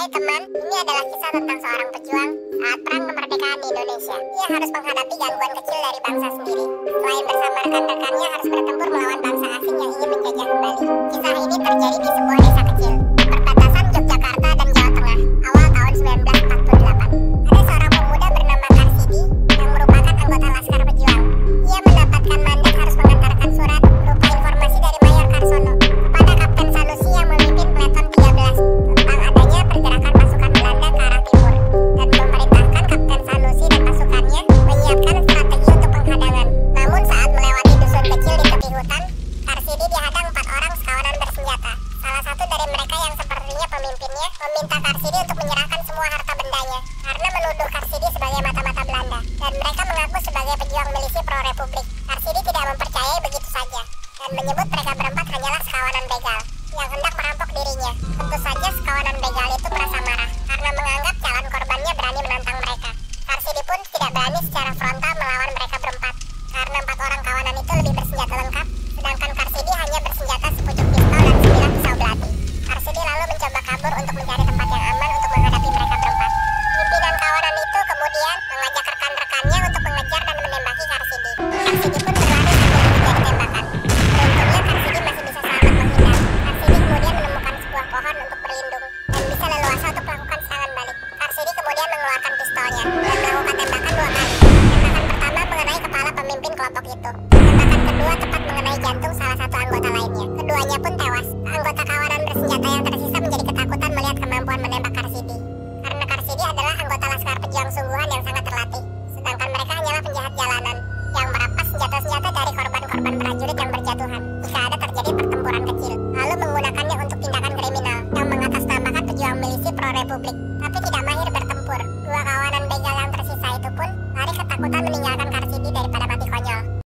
Hai teman, ini adalah kisah tentang seorang pejuang saat perang kemerdekaan di Indonesia. Ia harus menghadapi gangguan kecil dari bangsa sendiri. Selain bersama rekan-rekannya harus bertempur melawan bangsa asing yang ingin menjajah kembali. Kisah ini terjadi di sebuah desa kecil, perbatasan Yogyakarta dan Jawa Tengah, awal tahun 1948. Ada seorang pemuda bernama Karsidi yang merupakan anggota Laskar Pejuang. Ia mendapatkan mandat harus mengantarkan surat berupa informasi dari Mayor Karsono kepada Kapten Sanusi yang memimpin Peleton 13 tentang adanya pergerakan pasukan Belanda ke arah timur, dan memerintahkan Kapten Sanusi dan pasukannya menyiapkan strategi untuk penghadangan. Namun saat melewati dusun kecil di tepi hutan, Karsidi dihadang 4 orang sekawanan bersenjata. Salah satu dari mereka yang sepertinya pemimpinnya meminta Karsidi untuk menyerahkan semua harta bendanya karena menuduh Karsidi sebagai mata-mata Belanda, dan mereka mengaku sebagai pejuang milisi pro-republik. Karsidi tidak mempercayai begitu saja dan menyebut mereka berempat hanyalah sekawanan begal yang hendak merampok dirinya. Tentu saja sekawanan begal itu merasa marah karena menganggap calon korbannya berani menantang mereka. Karsidi pun tidak berani secara frontal melawan mereka berempat karena 4 orang kawanan itu lebih bersenjata lengkap, sedangkan Karsidi hanya bersenjata sepucuk pistol dan 9 pisau belati. Karsidi lalu mencoba kabur untuk mencari tempat yang aman untuk menghadapi mereka berempat. Pimpinan kawanan itu kemudian mengajak rekan-rekannya untuk mengejar dan menembaki Karsidi. Karsidi pun berlari sambil menghindari tembakan. Beruntungnya Karsidi masih bisa selamat menghindar. Karsidi kemudian menemukan sebuah pohon untuk berlindung dan bisa leluasa untuk melakukan serangan balik. Karsidi kemudian mengeluarkan pistolnya dan melakukan tembakan 2 kali. Tembakan pertama mengenai kepala pemimpin kelompok itu. Tembakan kedua tepat mengenai jantung salah satu anggota lainnya. Keduanya pun tewas. Anggota kawanan bersenjata yang tersisa menjadi ketakutan melihat kemampuan menembak Karsidi. Karena Karsidi adalah anggota Laskar Pejuang sungguhan yang sangat terlatih, sedangkan mereka hanyalah penjahat jalanan yang merampas senjata-senjata dari korban-korban prajurit yang berjatuhan jika ada terjadi pertempuran kecil, lalu menggunakannya untuk tindakan kriminal yang mengatasnamakan pejuang milisi pro-republik, tapi tidak mahir bertempur. 2 kawanan begal yang tersisa itu pun lari ketakutan meninggalkan Karsidi daripada mati